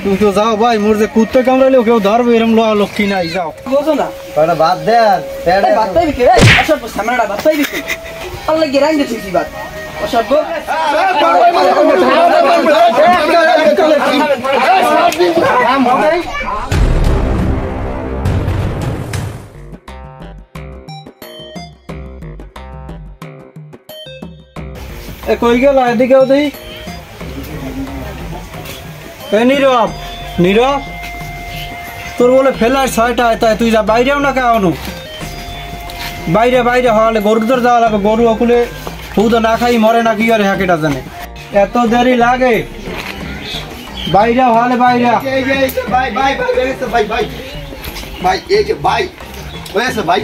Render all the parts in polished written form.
তুমি তো যাও ভাই, মোর যে কুত্তে কামড়ালে কেউ ধরবে এরকম লক্ষ্মী নাই, যাও বুঝো না বাদ দেন বাত্তাই বিকে অসভ্য সামনেটা বাত্তাই বিকে আল্লাহ গেরাই দিতে কি বাত অসভ্য কই গেল এদিকে ওদিকে নীরব নীরব তোর বলে ফেলার 6টা তাই তুই যা বাইরেও না খাওয়ানো বাইরে বাইরে হওয়ালে গরু তোর যাওয়া লাগবে গরু ওকুলে খুদ না খাই মরে না কি করে হাঁকেটা জানে এত দেরি লাগে বাইরে হওয়ালে বাইরে ভাই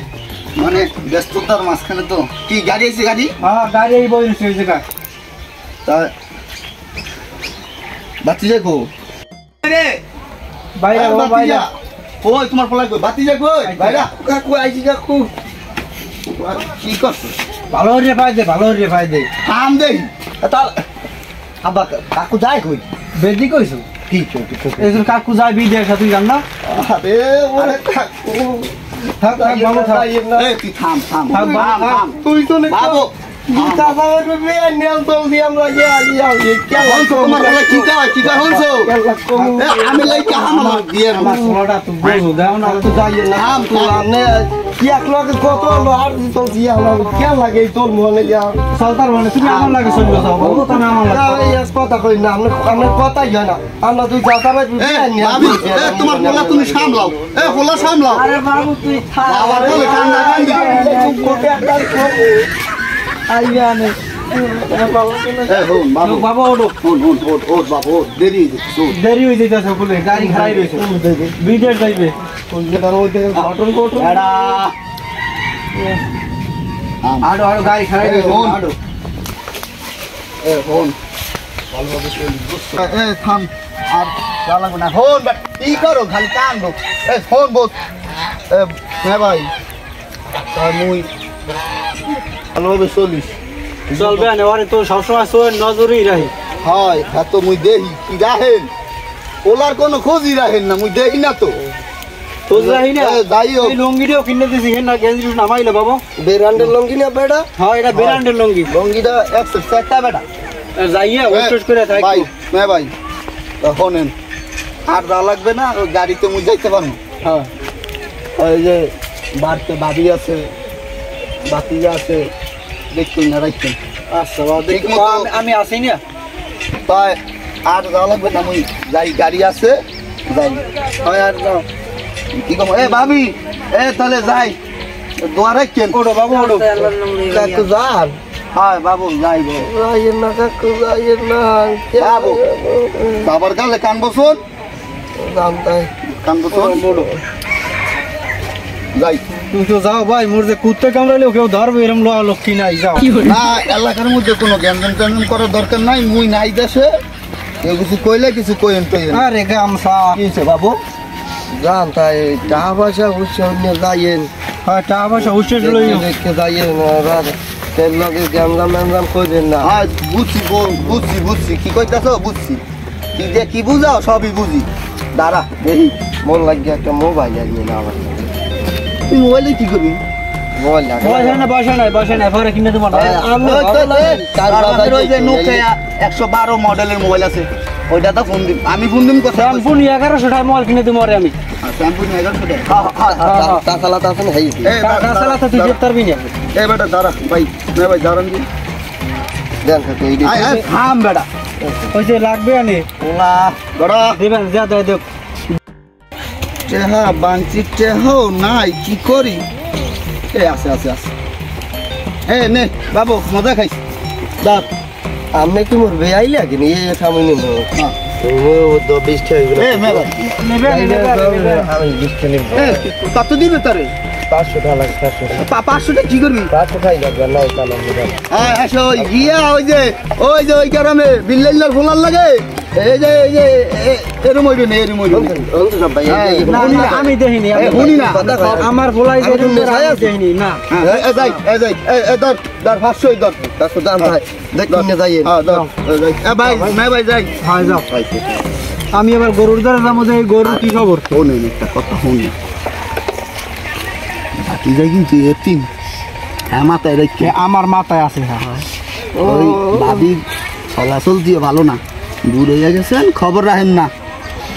মানে ব্যস্ততার মাঝখানে তো কি গাড়ি আছে গাড়ি হ্যাঁ গাড়ি এই বই রয়েছে ওই জায়গায় তা বাতি যাকো বাইরে বাইরে ওই তোমার ফলাই কই বাতি যাকো বাইরা কাকু আইছি কাকু কি করছিস ভালো রে ভাই দে আম দেই তা আবা কাকু যায় কই বেদি কইছো কি এই যে কাকু যায় বিদেশ তুই জান না আরে ওরে কাকু থাক বাবু থাক এই তুই থাম তুই তো বাবু আমি লাই আমার দিয়ে আমার ছোড়াটা তুই বলু দাও না তো যাই না কত আর চলছি কেন লাগে তোর মনে সরকার মানে তুমি আমার লাগে চলে যাও বাবু তুমি আমার লাগে কথা কই না আমরা কথাই হয় না আমরা তুই তোমার পোলা তুমি সামলাও পোলা সামলাও আরে বাবু তুই থাক আবার বলে কান্না কান্দি আইয়া নে বাবা ওঠো বাবু দেরি দেরি হয়ে যাইতেছে বলে গাড়ি খারাই রয়েছে বিদেশ যাইবে আরো গাড়ি খারাই রয়েছে থাম আর লাগবে না ফোন কি করো খালি কান্দো ফোন বোধ হ্যাঁ ভাই মুই ভালোভাবে চলিস চলবে না ওরে তো সবসময় তোর নজরই রাখি হয় এত মুই দেহি কি রাহেন ওলার কোনো খোঁজই রাহেন না মুই দেহি না তো তোর রাহি না যাই হোক এই লঙ্গিটাও কিনে দিছি না গেঞ্জি নামাইলে বাবা বেরান্ডের লঙ্গি না বেটা হ্যাঁ এটা বেরান্ডের লঙ্গি লঙ্গিটা একশো একটা বেটা যাইয়া ওয়েস্ট করে থাকি ভাই হ্যাঁ ভাই শোনেন আর যা লাগবে না ওই গাড়িতে মুই যাইতে পারবো হ্যাঁ ওই যে বাড়িতে বাড়ি আছে বাতিজা আছে দেখুন না রাখছেন আচ্ছা বাবা দেখি আমি আসি না তাই আর যা লাগবে না মুই যাই গাড়ি আছে যাই হয় আর যাও কি কম ভাবি তাহলে যাই দোয়া রাখছেন ওঠো বাবু ওঠো কাকু যান হ্যাঁ বাবু যাইব যাইয়ের না কাকু যাইয়ের না বাবু বাবার গালে কান বসুন জানতাই কান বসুন যাই তুমি তো যাও ভাই মোর যে কুত্তে কামড়ালেও কেউ ধরবে এরকম লক্ষ্মী নাই যাও না এলাকার মধ্যে কোনো গ্যাঞ্জাম ট্যাঞ্জাম করার দরকার নাই মুই নাই দেশে কেউ কিছু কইলে কিছু কইন টইন আরে গামছা কি হয়েছে বাবু জানতাই টাকা পয়সা উৎসব নিয়ে যাইয়েন হ্যাঁ টাকা পয়সা হুশের লই দেখতে যাইয়েন তেল লগে গ্যামজাম ম্যামজাম করবেন না হ্যাঁ বুঝছি বুঝছি কি কইতাছ বুঝছি কি যে কি বুঝাও সবই বুঝি দাঁড়া দেখি মন লাগিয়ে একটা মোবাইল আনিয়ে না আমার তুই মোবাইলে কি করবি মোবাইল লাগে বসে না পরে কিনে দেবো আমাদের ওই যে নোকিয়া 112 মডেলের মোবাইল আছে ওইটা তো ফোন দিম আমি ফোন দিম কথা ফোন 1100 টাকা মোবাইল কিনে দেবো আমি স্যাম্পু নিয়ে গেল তাছাড়া আছে না টাকা চালা তো তুই যেতে পারবি না বেটা দাঁড়া ভাই ভাই দাঁড়ান দি দেন কাকু এই থাম বেটা ওই যে লাগবে আনে ওলা বড়া দেবেন যা দেখ চেহা বাঞ্চি চেহো নাই কি করি আছে নে বাবু মজা খাইস দাঁত আপনি কি মোর বে আইলে কিনি এই সামনে নো হ্যাঁ ও তো 20 টাকা আমি 20 টাকা নিব কত দিবে তারে 500 টাকা লাগে 500 টাকা কি করবি 500 টাকা লাগবে না তাহলে হ্যাঁ আসো গিয়া ওই যে ওই গ্রামে বিল্লাইলার ফোলার লাগে এই যে এরম হইবে না এরম হইবে না না, আমি দেখিনি শুনি না আমার বলাই যে দেখিনি না। যাই ধর 500 ধর ভাই ভাই যাই হ্যাঁ যাও। আমি এবার গরুর দ্বারা যাবো যে এই গরু কি খবর? শোনেন একটা কথা শুনি বাকি যাই কিন্তু এতিম হ্যাঁ মাথায় রেখে আমার মাথায় আছে। হ্যাঁ ওই ভাবি চলাচল দিয়ে ভালো না, দূর হয়ে গেছেন, খবর রাখেন না।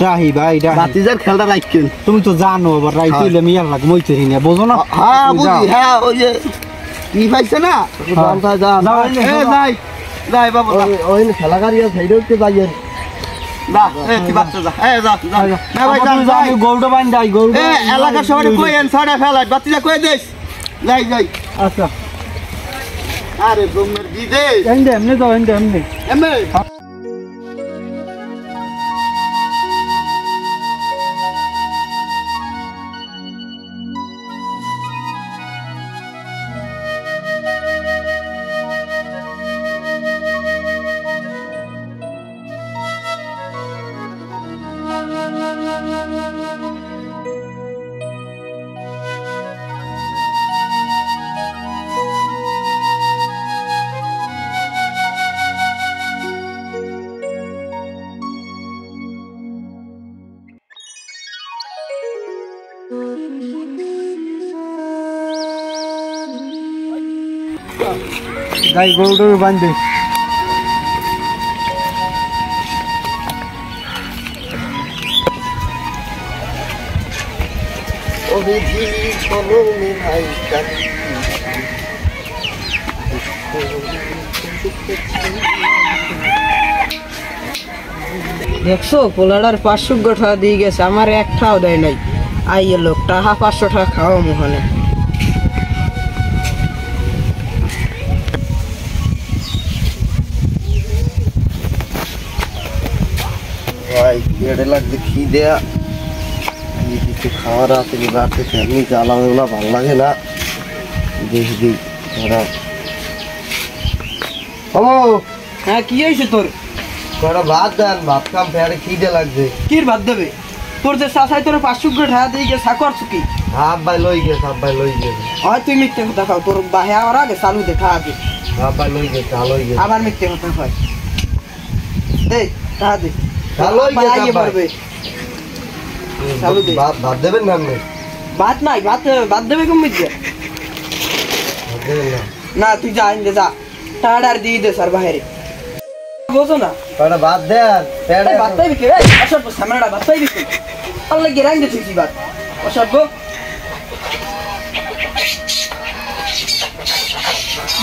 রাহি ভাই রাহি, বাতিজার খেলটা রাখছেন। তুমি তো জানো আবার রাই তুইলে মিয়ার লাগ মইতে না, বোঝো না? হ্যাঁ বুঝি, হ্যাঁ ওই যে কি পাইছে না যাই যাই বাবু ওই খেলা গাড়ি আছে সেইটা হচ্ছে যাইয়ের না কি বাচ্চা যা যা না ভাই যা আমি গরুটা বান যাই গরু এলাকার সবাই কইেন ছড়া ফেলা বাতিজা কই দেস যাই যাই। আচ্ছা আরে ব্রহ্মের দিদে এমনি তো এমনি এমনি যাই গরুটা বান দে। দেখছো পোলাডার 500 টাকা দিয়ে গেছে, আমার একটাও দেয় নাই। আইয়ে লোক টাকা 500 টাকা খাওয়া মোহনে। ভাই পেটে লাগছে খিদে কিছু খাওয়ার আছে কি রাতে ফ্যামিলি জ্বালাবে না ভালো লাগে না দেখি দিই ওরা ও হ্যাঁ কি হয়েছে তোর? কটা ভাত দেন ভাত খাম ফেয়ারে খিদে লাগছে কি ভাত দেবে? তোর যে চাষাই তোর 500 টাকা দিয়ে গেছে, করছো কি? হাফ ভাই লই গেছে হাফ ভাই লই গেছে হয় তুই মিথ্যে কথা খাও, তোর বাহে আমার আগে চালু দেখা আগে হাফ ভাই লই গেছে লই গেছে আবার মিথ্যে কথা হয়। দে টাকা দে, ভালোই গেছে আইয়ে ভাই। পারবে। চালু দে। ভাত দেবেন না আপনি ভাত নাই, ভাত দেবে কম মিথ্যে ভাত দেবেন না না। তুই যা আইন দে, যা টাকাটা আর দিয়ে দে স্যার বাহিরে, বোঝো না? কটা ভাত দেন পেটে ভাত পাইবি কে? অসভ্য সামনেটা ভাত পাইবি তুই? আল্লাহ গেরাং দে তুই ভাত, অসভ্য।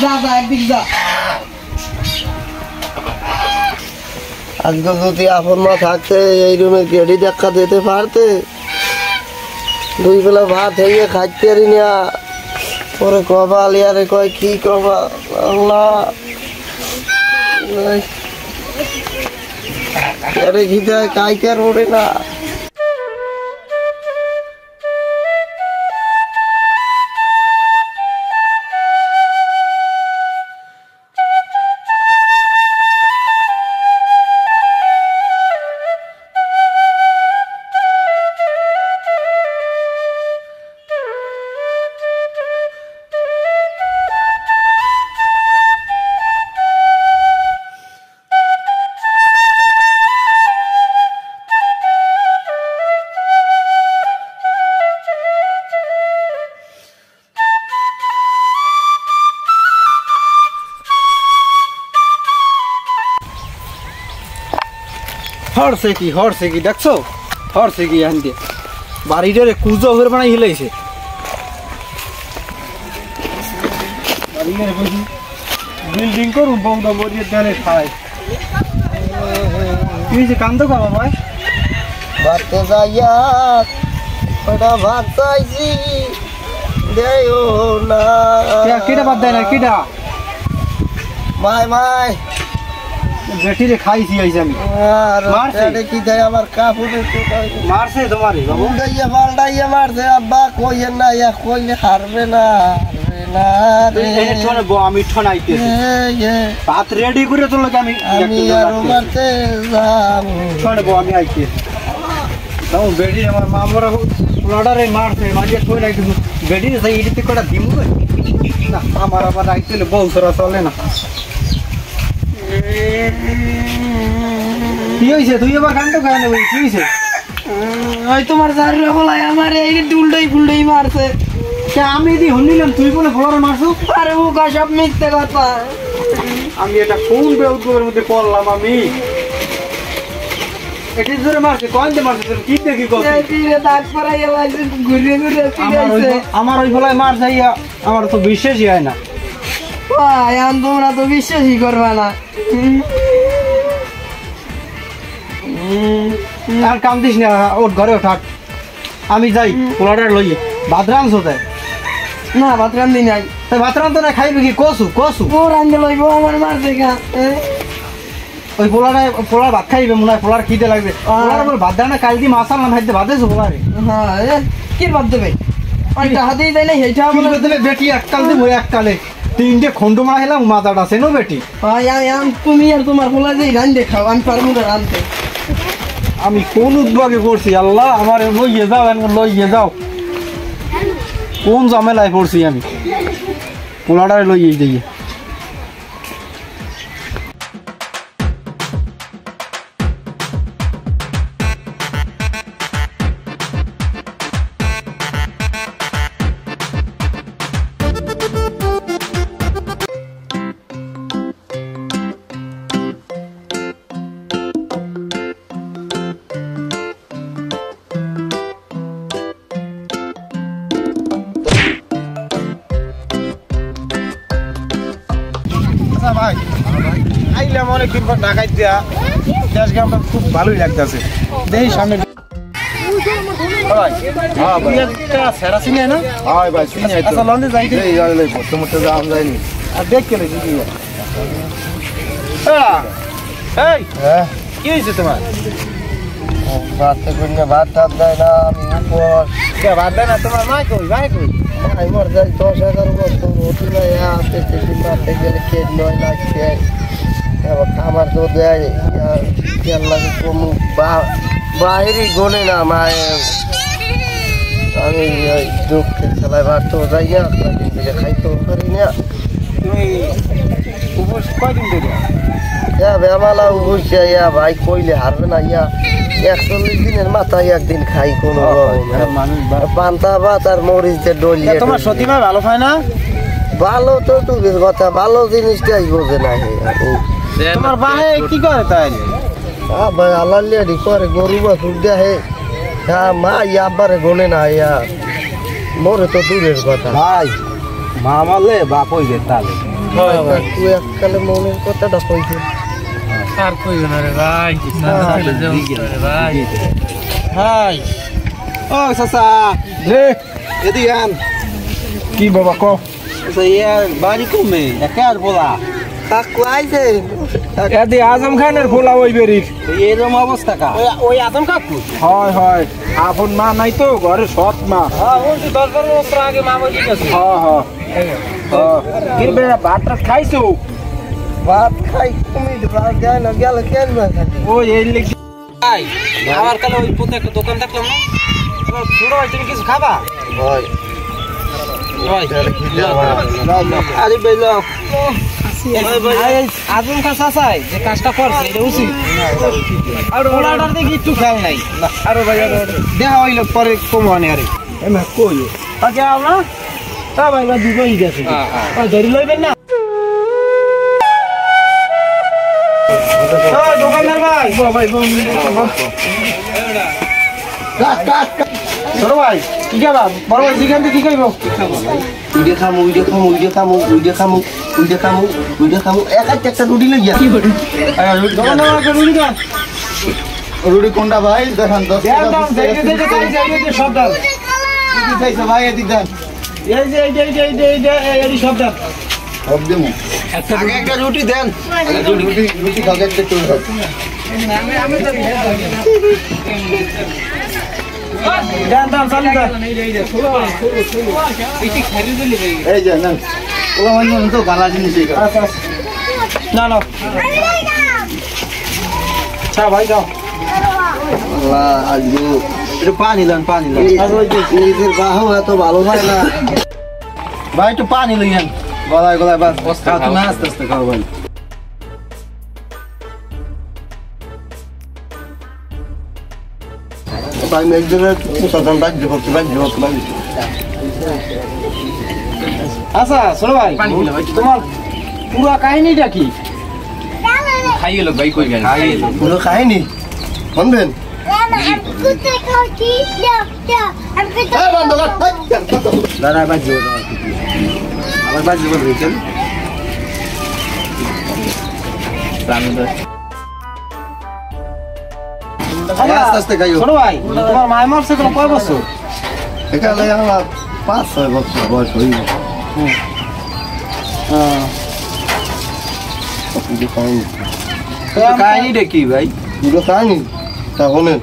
যা যা একদিক যা। আজকে যদি আপন মা থাকতে এই রুমে গেড়ি দেখা দিতে পারতে, দুই বেলা ভাত হইয়ে খাইতে পারি না। পরে কবা আলিয়ারে কয় কি কবা আল্লাহ আরে ঘিতে কাইকার ওড়ে না। হরছে কি দেখছো? হরছে কি আন দিয়ে বাড়িটারে কুজো করে বানাই হিলাইছে। বিল্ডিং করুন বৌদা বরিয়ে দেলে খায়। তুই যে কান্দো খাবা ভাই? ভাতে যাইয়া ওটা ভাত চাইছি দেও না। কেটা বাদ দেয় না কেটা? মাই মাই বেটিরে খাইছি আইছি আমি। আর মারছে? পেটে কি দেয় আমার কাপড়ে মারছে তোমারে বাবু? উল্টাইয়া পাল্টাইয়া মারছে আব্বা কইয়েন না ইয়া কইলে হারবে না হারবে না রে শোনে বউ আমি ঠনাইতেছি ভাত রেডি করে তোর লাগে আমি আমি আর মারতে যাবো শোনে বউ আমি আইতেছি তাও বেডি আমার মামরা লড়ারে মারছে মাঝে কই নাই কিন্তু বেডি সেই ইডিতে কটা দিমু না আমার আবার আইতেলে বউ সরা চলে না কি হইছে তুই আবার কান্দ খায় না কি হইছে ওই তোমার জারিরা বলাই আমার এই উল্টাই ফুলটাই মারছে আমি দি হনিলাম তুই কোন ফ্লোরে মারছু আরে ও কা সব মিথ্যে কথা আমি এটা কোন বেউদ্যোগের মধ্যে করলাম আমি এটি জোরে মারছে কয়তে মারছে তুই কি দেখি কত এই তীরে দাগ পড়াই লাগছে ঘুরে ঘুরে ফিরাইছে আমার ওই ফলায় মার যাইয়া আমার তো বিশ্বাসই হয় না ভাই আন তোমরা তো বিশ্বাসই করবা না আর কাম দিস না ওর ঘরে থাক আমি যাই পোলাটার লইয়ে ভাত রাঁধছো তাই না ভাত রান্ধি নাই তাই ভাত রাঁধতো না খাইবে কি কসু কসু ও রান্ধে লইব আমার মারছে গা ওই পোলার ভাত খাইবে মনে হয় পোলার খিদে লাগবে পোলার বলে ভাত দেয় না কাল দিয়ে মাছ আনলাম খাইতে ভাত দিয়েছো পোলারে হ্যাঁ কি ভাত দেবে ওইটা হাতেই দেয় না সেইটা কি করে দেবে বেটি এককাল দেবো এককালে তিনটে খন্ড মারা হেলাম মাথাটা সেনো বেটি তুমি আর তোমার পোলা যে রান্ধে খাও আমি পারবো না রান্ধতে আমি কোন উদ্যোগে করছি আল্লাহ আমার লইয়ে যাও এখন লইয়ে যাও কোন ঝামেলায় পড়ছি আমি পোলাটারে লইয়ে দিয়ে ভাই আইলাম অনেকদিন পর ঢাকায় দিয়া আজকে আমার খুব ভালোই লাগতেছে দেখি সামনে সেরা চিনি না হয় ভাই শুনি আচ্ছা লন্ডে যাই এই যাইলে বসে মতে যাওয়া যায়নি আর দেখ কেন কি এই হ্যাঁ কি হয়েছে তোমার ভাত করলে ভাত টাত দেয় না আমি উপর বাদ দেয় না তোমার মা কই ভাই কই আমি মর যাই 10-11 বছর হতি না আসতে মারতে গেলে খেয়ে নয় লাগছে এবার খাবার তো দেয় খেয়াল লাগে কোনো বাইরে গোনে না মায়ের আমি দুঃখে খেলায় বাড়তেও যাই না খাইতেও পারি না তুমি উপোস কয়দিন ধরে বেমালা বুঝছে ইয়া ভাই কইলে হারবে না ইয়া 41 দিনের মাথায় একদিন খাই কোনো মানুষ পান্তা ভাত আর মরিচের ডলিয়ে তোমার সতীমা ভালো হয় না ভালো তো টুকের কথা ভালো জিনিসটাই বোঝে না তোমার বাহে কি করে তাই ভাই আল্লাহ লিয়ারি করে গরু বাছুর দেহে হ্যাঁ মা ইয়া আব্বারে গোনে না ইয়া মোরে তো দূরের কথা ভাই মা মারলে বাপ হইবে তাহলে তুই এককালে মনের কথাটা কইছে আর কইও না রে ভাই হাই ও চাচা রে এদিকে আন কি বাবা কো বাড়ি কমে একে আর বলা কাকু আইছে এদি আজম খানের ফোলা ওই বেরির এরকম অবস্থা কা ওই আজম কাকু হয় হয় আপন মা নাই তো ঘরে সৎ মা হ্যাঁ ওই 10-12 বছর আগে মা বলি গেছে এর বেলা ভাত টাত খাইছো ভাত খাই তুমি ভাত যায় না গেলে কেন না খাই ওই এই লেগে ভাই আমার কালে ওই পোতে একটা দোকান থাকলাম না ছোট ভাই তুমি কিছু খাবা হয় ভাই আরে বেলা আজম খা চাচাই যে কাজটা করছে এটা উচিত আর ওনাটার দেখি একটু খেয়াল নাই আরো ভাই আরো দেখা হইলো পরে কমানে আরে এমা কই আগে আমরা তা ভাই বা দুটোই গেছে ধরি লইবেন না দোকানদার ভাই ভাই ছোট ভাই কি খাবা বড় ভাই জিগান কি খাইব উইডে খামু এক একটা রুটি লই যা রুটি কোনটা ভাই দেখান 10 সব দাম কি চাইছো ভাই এদিক দেন এই সব দাম সব দেবো আগে একটা রুটি দেন রুটি খাওয়া একটা চলে যান দাম চালু কর এই যে না ওলা মানে তো ভালো জিনিস এইগুলো। আচ্ছা না না চা ভাই যাও আল্লাহ আজগু একটু পানি দেন পানি দেন নিজের বাহু এত ভালো হয় না। ভাই একটু পানি লইয়েন গলায় গলায় বাস খাও তুমি আস্তে আস্তে খাও ভাই আমি এক জায়গায় সাধারণ রাজ্য করতে আচ্ছা শোনো ভাই তোমার পুরো কাহিনীটা কি কোনো কাহিনী শুনবেন দাঁড়া বাজি আমার বাজি বলছেন আস্তে আস্তে খাইও শোনো ভাই তোমার মায়ের মারছে কোনো কয় বছর এখানে আমার 5-6 বছর বয়স হইল। কাহিনীটা কি ভাই পুরো কাহিনী তা শোনেন।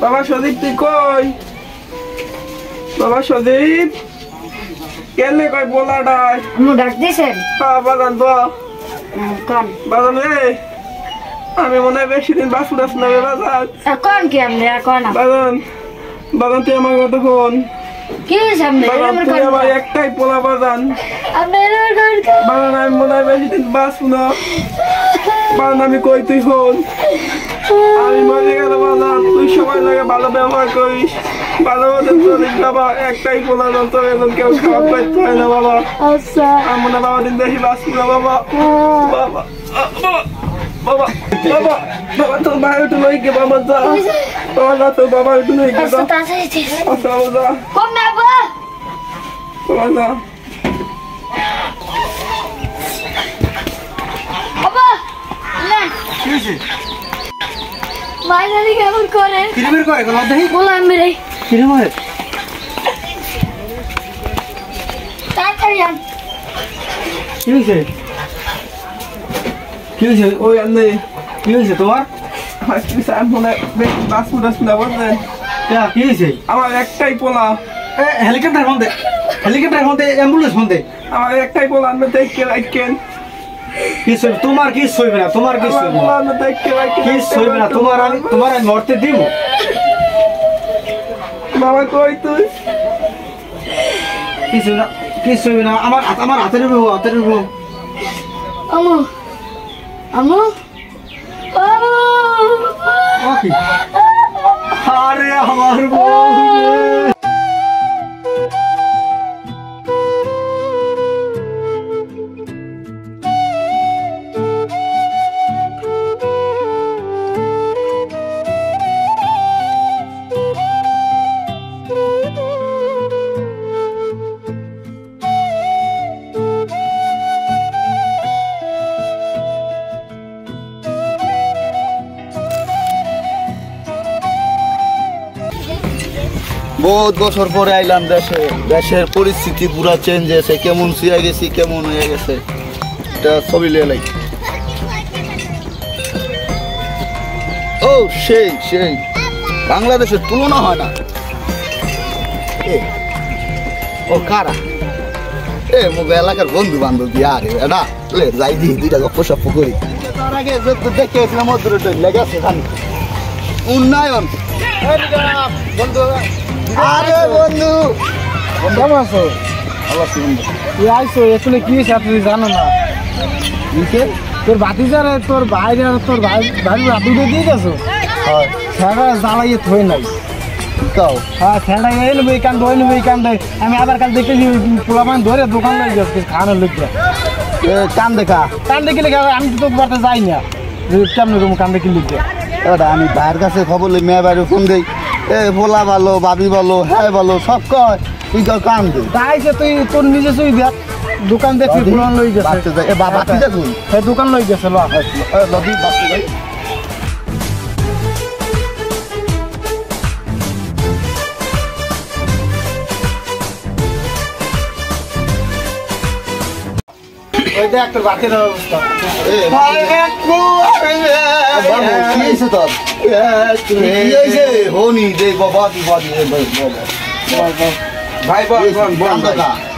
বাবা সদীপ তুই কই বাবা সদীপ কেলে কই বলাটাই আমি ডাক দিয়েছেন বাগান তো কোন বাগান রে আমি মনে হয় বেশি দিন বাসু রাস না বাজার কোন কি আপনি কোন বাগান বাগান তুই আমার কথা ফোন কি হয়েছে আপনি বাগান তুই আমার একটাই পোলা বাগান আপনি বাগান আমি মনে হয় বেশি দিন বাসু না বাগান আমি কই তুই ফোন আমি মরে গেল বাজান তুই সময় লাগে ভালো ব্যবহার করিস ভালো মতো চলিস বাবা একটাই পোলা তোর এখন কেউ খাওয়া পাইতে হয় না বাবা আচ্ছা আমি মনে হয় বাবা দিন বেশি বাসু না বাবা বাবা বাবা বাবা বাবা তোর ভাই একটু লই গে বাবা যা বাবা না তোর বাবা একটু লই গে যা আচ্ছা বাবা যা কোন বাবা বাবা যা বাবা না মাইনালি কেমন করে কিরমের কয় কোন দেখি বললাম মেরে কিরমের তাড়াতাড়ি আন কি হইছে কি হইছে ওই আনে কি হইছে তোমার হাসপিস আমি মনে হয় বেশি বাসু রাস না বুঝলেন কি হইছে আমার একটাই পোলা হেলিকপ্টার ফোন দে অ্যাম্বুলেন্স ফোন দে আমার একটাই পোলা আমি দেখে রাখেন কিছু তোমার কি সইবে না তোমার কি আমার সইবে পোলা না আমি দেখে রাখেন কি সইবে না তোমার আমি মরতে দিব বাবা কই তুই কি সইবে না আমার হাতের উপর আমু আমু আমু কি আরে আমার বউ বহুত বছর পরে আইলাম দেশে, দেশের পরিস্থিতি পুরা চেঞ্জ হয়েছে, কেমন শুয়ে গেছি কেমন হয়ে গেছে এটা ছবি লিয়ে লাই। ও সেই সেই বাংলাদেশের তুলনা হয় না। ও কারা মুখ এলাকার বন্ধু বান্ধব দিয়ে আরে এটা যাই দিই দুইটা গপ্প সপ্প করি। তার আগে দেখে গেছিলাম মধ্যে লেগেছে খানি উন্নয়ন। বন্ধু আরে বন্ধু কেমন আছো তুই আইসো এখানে কি হয়েছে আপনি জানো না তোর ভাতিজারে তোর ভাইরে তোর ভাই রাতুরে দিয়ে গেছো সেটা জ্বালাইয়ে থই নাই হ্যাঁ সেটা এই নেবো এই কান ধরে নেবো এই কান আমি আবার কাল দেখতেছি পোলাপান ধরে দোকান লাগে গেছে খাওয়ানোর লোক কান দেখা কান দেখে আমি তো তোর বাড়িতে যাই না কেমন রকম কান দেখে লিখবে এবার আমি ভাইয়ের কাছে খবর লই, মেয়ে বাইরে ফোন দেই, ভোলা ভালো ভাবি ভালো হ্যাঁ ভালো সব কয়, তুই কান দে তাই যে তুই তোর নিজে তুই দেখ দোকান দেখছি পুরান লই গেছে বাতি দেখুন দোকান লই গেছে নদী বাতি ভাই ওই দেখ তোর বাতির অবস্থা। কি হয়েছে তোর? কি হয়েছে? হনি দে বাবা দি বাদি ভাই বল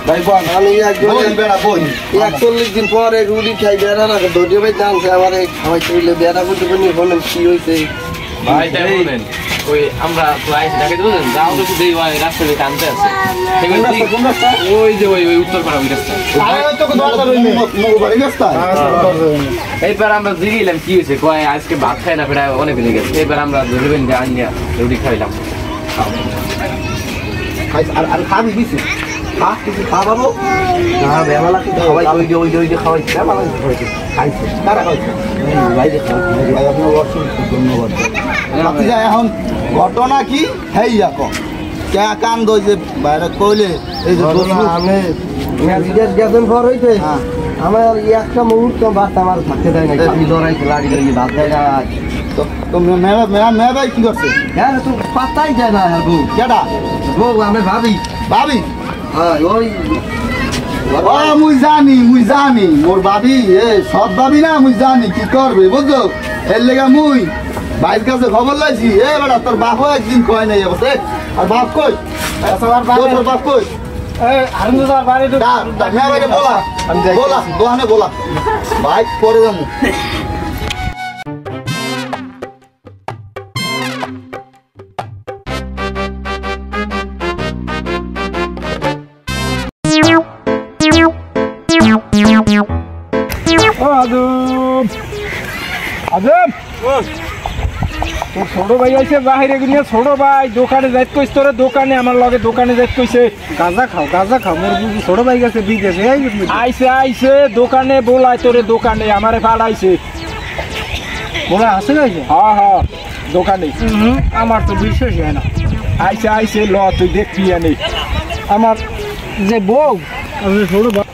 ভাই বল আমি একজন বই বেড়া বই 41 দিন পরে রুটি খাই বেড়া না দৌড়ে ভাই জানছে আমার খাওয়াই চলে বেড়া করতে পারি বলেন কি হয়েছে ভাই তাই বলেন ওই আমরা তো আইসি ঢাকাতে বুঝলেন যাও তো দেই ভাই রাস্তায় কানতে আছে ওই যে ওই উত্তর পাড়া ওই রাস্তা তোকে দরকার হইনি। মগো বাড়ি গেছতা এইবার আমরা জিগিলাম কি হয়েছে কয় আজকে ভাত খাই না প্রায় অনেক বেড়ে গেছে এবার আমরা ধরবেন যে আনিয়া রুটি খাইলাম আর খাবি দিছি কিছু খাওয়াবো না বেলা কি খাওয়াই ওই খাওয়াই বেলা খাওয়াইছে খাইছে কারা খাইছে বাইরে ভাই আপনার অসংখ্য ধন্যবাদ ভাতিজা এখন ঘটনা কি হেই আক কে কান দই যে বাইরে কইলে এই যে আমি বিদেশ গেছেন পর হইতে হ্যাঁ। আমার একটা মুহূর্ত বাদ আমার থাকতে দেয় না খালি লড়াইছে লাড়ি লাড়ি বাদ দেয় না তো মেয়া ভাই কি করছে হ্যাঁ তুই পাত্তাই যায় না হ্যাঁ বউ কেডা বউ আমি ভাবি ভাবি হ্যাঁ ওই ও মুই জানি মোর ভাবি এ সব ভাবি না মুই জানি কি করবে বুঝছো এর লেগা মুই ভাইয়ের কাছে খবর লাইছি এ বেটা তোর বাপও একদিন কয় নাই অবস্থা আর বাপ কই তোর বাপ কই হারুন স্যার বাড়ি তো মেয়া ভাইরে বলা দোকানে বলা ভাই পরে যাবো ও আদম আদম তোর ছোট ভাই আছে বাহিরে গিয়ে ছোট ভাই দোকানে যাইত কইস তোর দোকানে আমার লগে দোকানে যাইত কইছে গাঁজা খাও মোর ছোট ভাই গেছে বিদেশে আইছে দোকানে বলাই তোরে দোকানে আমারে পাঠাইছে বলা আছে না হ্যাঁ দোকানে আমার তো বিশ্বাস হয় না আইছে ল তুই দেখবি আনি আমার যে বউ ছোট ভাই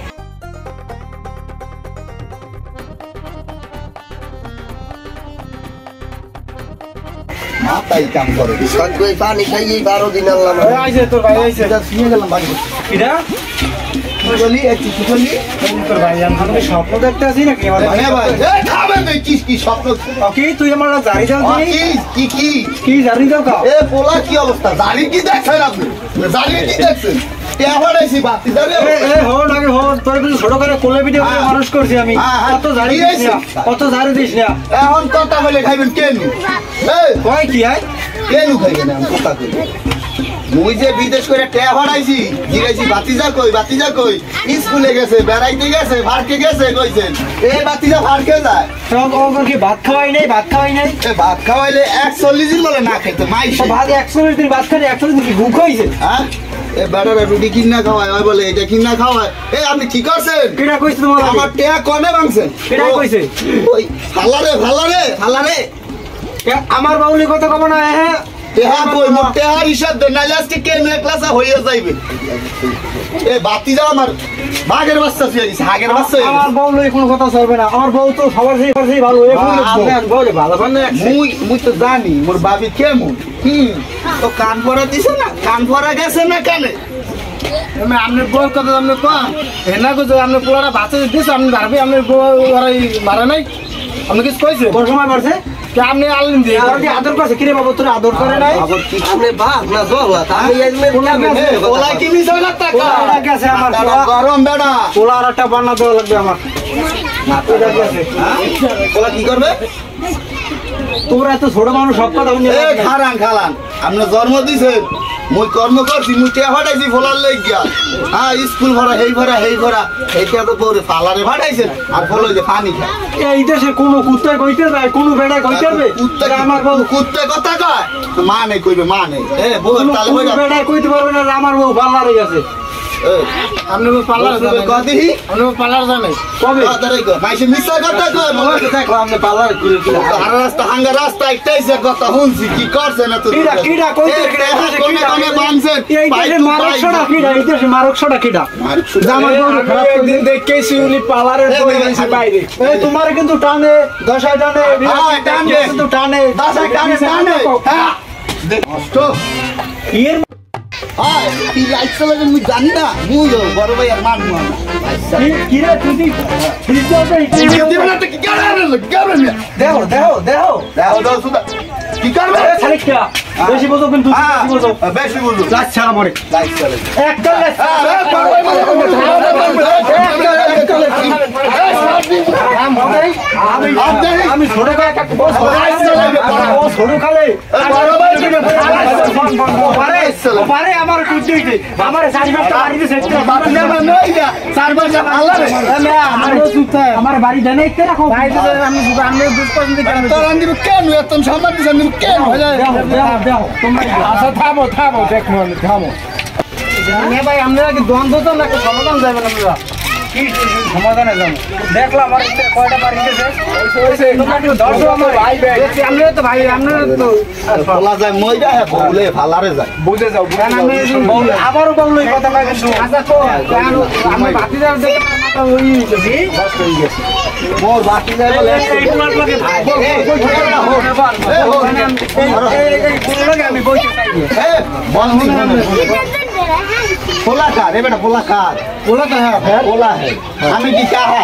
মাথায় কাম করে সত্যি পানি খাইয়ে 12 দিন আনলাম আইছে তোর ভাই আইছে শুয়ে গেলাম বাড়ি কিরা বলি একটু বলি তোর ভাই আমি স্বপ্ন দেখতে আছি নাকি আমার ভাই হ্যাঁ ভাই এই খাবেন না কি স্বপ্ন কি তুই আমার জারি দাও কি জারি দাও কা এ পোলা কি অবস্থা জারি কি দেখছেন আপনি জারি কি দেখছেন টেহাড়াইছি বাতি জারি হো লাগে হো তোর কিন্তু ছোট করে কোলে ভিডিও করে মানুষ করছি আমি কত জারি দিস না এখন কথা বলে খাইবেন কেন এই কয় কি আই কেন খাইবেন আমি কথা কই মুই যে বিদেশ করে টেহাড়াইছি জিগাইছি বাতিজা কই স্কুলে গেছে বেড়াইতে গেছে ফারকে গেছে কইছেন এই বাতিজা ফারকে যায় সব ওগো কি ভাত খাওয়াই নাই এ ভাত খাওয়াইলে 41 দিন বলে না খেতে মাইছে ভাত 140 দিন ভাত খালি 140 দিন কি ভুক হইছে হ্যাঁ এ বেটারা রুটি কিনা খাওয়ায় ওই বলে এটা কিনা খাওয়ায় এ আপনি কি করছেন কিটা কইছ তোমার আমার টেয়া কনে ভাঙছেন কিটা কইছে ওই ফালারে আমার বাউলি কথা কব না হ্যাঁ টেহা কই মোর টেহার হিসাব দেন না আজকে কে নে ক্লাসে হইয়া যাইবে এ বাতি যাও আমার বাঘের বাচ্চা হয়ে গেছে হাগের বাচ্চা হয়ে আমার বাউলি কোনো কথা চলবে না আমার বউ তো সবার সেই ভালো বউলে ভালো মানে মুই তো জানি মোর বাবি কেমন তো কান পরা দিছে না কান পরা গেছে না কানে আপনার বউর কথা আপনি কম হেনা কো আপনার পোলাটা বাচ্চা দিয়েছে আপনি ভাবি আপনার বউ ওরাই মারা নাই আপনি কিছু কইছে কোন সময় মারছে কে আপনি আনলেন দিয়ে আদর করছে কিরে বাবা তোর আদর করে নাই আবার কি আপনি বাপ না জবা আমি এজমে ওলাই কি মিছ হইলা টাকা পোলা গেছে আমার গরম বেড়া পোলার একটা বান্না দেওয়া লাগবে আমার নাতিটা গেছে ওলা কি করবে তোর এত ছোট মানুষ সব কথা এ খালান আপনি জন্ম দিছেন মুই কর্ম করছি মুই কে ফাটাইছি ফলার লই গিয়া হ্যাঁ স্কুল ভরা হেই ভরা এইটা তো পরে পালারে ফাটাইছেন আর ফলো যে পানি খায় এই দেশে কোনো কুত্তা কইতে যায় কোনো বেড়া কইতে হবে কুত্তা আমার বউ কুত্তে কথা কয় মা নেই কইবে মা নেই এ বউ তালে কোনো বেড়া কইতে পারবে না যে আমার বউ পাল্লারে গেছে আপনি পাল্লার জানেন কদিহি আপনি পাল্লার জানেন কবে তারে কয় মাইসে মিছা কথা কয় দেখো আপনি পাল্লার করে কি আর রাস্তা একটাই সে কথা শুনছি কি করছে না তো কিডা কইতে কোনে বানছেন এই দেশে মারক ছড়া কিডা এই দেশে মারক ছড়া কিডা জামার বউ খারাপ একদিন দেখেছি উনি পার্লারের বই দিয়েছে বাইরে এই তোমার কিন্তু টানে দশায় টানে টানে কিন্তু টানে দশায় টানে হ্যাঁ দেখ কষ্ট এর আয় তুই লাইট চালাবে মুই জানি না মুই বড় ভাই আর মানবো না কি রে তুই দিবে না তো কি করবে না দেখো দেখো দেখো দেখো দাও সুদা কি করবে খালি খেয়া বেশি বোঝো কিন্তু বেশি বোঝো বেশি বুঝো লাইট ছাড়া পড়ে লাইট চালাবে একদম আমি ছোট ছোট খালে পারে আমার কুচিতে আমার আমার বাড়ি জানে রাখো আচ্ছা থামো থামো দেখো থামো ভাই আপনারা কি দ্বন্দ্ব তো নাকি সমাধান যাবেন আপনারা কি সমাধানে যাবো দেখলাম আর কয়টা বাড়ি গেছে আপনারা তো ভাই আপনারা তো বলা যায় মইরা বলে ফালারে যায় বুঝে যাও আবারও বললো এই কথা কিন্তু আচ্ছা তো আমি ভাতিজার দেখে মাথা ওই গেছে মোর বাকি যায় বলে আমি বলতে চাই পোলাকার এ বেটা পোলাকার পোলা হ্যাঁ আমি কি কাহা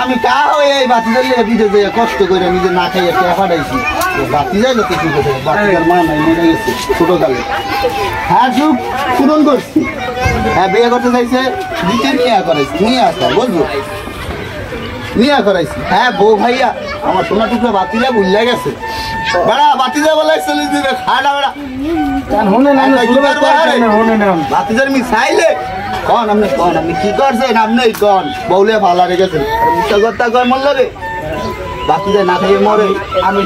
আমি কাহা হয়ে এই বাতি জ্বালিয়ে বিদেশে কষ্ট করে নিজে না খাইয়ে টেয়া ফাটাইছি বাতি যাইলো তো কি করে বাতিটার মা নাই মরে গেছে ছোটকালে হ্যাঁ সুখ পূরণ করছি হ্যাঁ বিয়ে করতে চাইছে দিতে নিয়ে আসা বুঝলো নিয়ে করাইছি হ্যাঁ বউ ভাইয়া আমার সোনা টুকরা বাতিজা বুঝলে গেছে বেড়া বাতিজা বলে চল্লিশ দিনে খাটা বেড়া বাতিজার মি চাইলে কন আপনি কি করছেন আপনি কন বউলে ভালো রেখেছেন মিথ্যা কথা কয় মন লাগে বাতিজা না খাইয়ে মরে আমি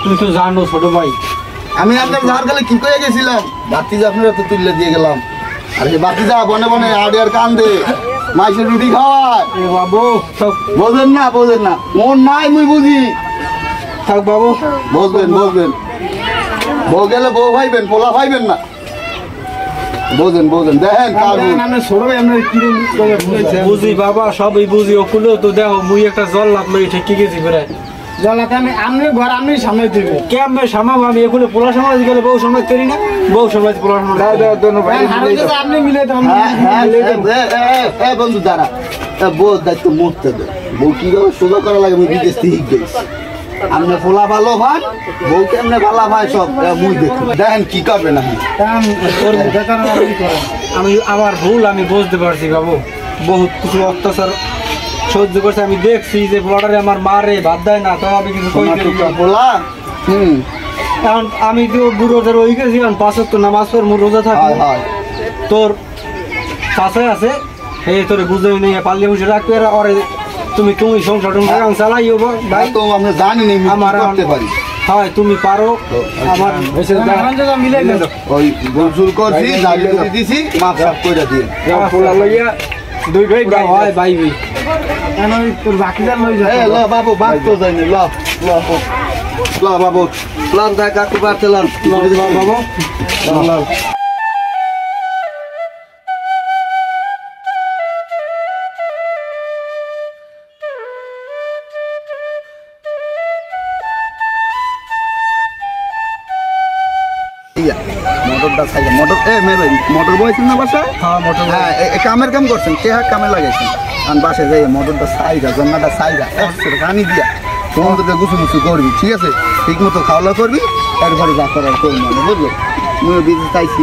তুই তো জানো ছোট ভাই আমি আপনার ঝাড়খালে কি করে গেছিলাম বাতিজা আপনারা তো তুললে দিয়ে গেলাম আর যে বাতিজা বনে বনে আড়িয়ার কান্দে মাইসের রুটি খাওয়ায় বাবু বোঝেন না মন নাই মুই বুঝি থাক বাবু বুঝবেন বউ গেলে বউ ভাইবেন পোলা ভাইবেন না বোঝেন দেখেন বুঝি বাবা সবই বুঝি ওগুলো তো দেখো মুই একটা জল লাগলো ঠিক গেছি প্রায় আপনি ঘর আপনি সামনে দিবে কেমন সামাবো আমি এগুলো পোলা সমাজ গেলে বউ সমাজ করি না বউ সমাজ পোলা সমাজ আপনি মিলে বন্ধু দাঁড়া বউ দায়িত্ব মরতে দে বউ কি করে সোজা করা লাগে আমি বিদেশ থেকে গেছি আপনি পোলা ভালো ভাই বউ কেমনে ভালো ভাই সব মুই দেখি দেখেন কি করবে না আমি আমার ভুল আমি বুঝতে পারছি বাবু বহুত কিছু অত্যাচার সহ্য করছে আমি দেখছি যে পোলাটারে আমার মারে ভাত দেয় না তো আমি কিছু পোলা এখন আমি তো বুড়োদের ওই গেছি কারণ 5 ওয়াক্ত নামাজ পড়ে মোর রোজা থাকি তোর পাশে আছে এই তোরে বুঝে নেই পাল্লে বসে রাখতে আর তুমি সংসার চালাইও ভাই তো আমরা জানি না আমার করতে পারি হয় তুমি পারো আমার মিলে ওই গোসল করছি দিছি মাপ সাফ করে দিয়ে পোলা লইয়া দুই ভাই হয় ভাই তোর বাকি যান বাবু বাদ তো যায়নি বাবু দেখ কাকু পারছিলাম বাবু মোটরটা খাইছে মোটর মোটর বইছেন না বাসায় হ্যাঁ মোটর হ্যাঁ কামের কাম করছেন কামে লাগাইছেন আর বাসায় যাই মোটরটা সাইডা জন্নাটা সাইডা পানি দিয়া সমুদ্রতে গুছু করবি ঠিক আছে ঠিক মতো খাওয়া করবি এরপরে যা করার করবি মানে বুঝলো মুই বিদেশ চাইছি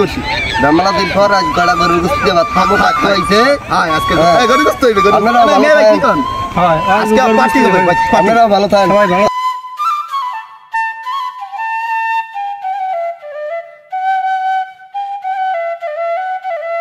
করছি দামলা দিন পর আজ গড়া করে গুছতে ভাত খাবো খাতে হইছে হ্যাঁ আজকে গড়ি করতে হইবে আপনারা ভালো আজকে পার্টি হবে আপনারা ভালো থাকেন।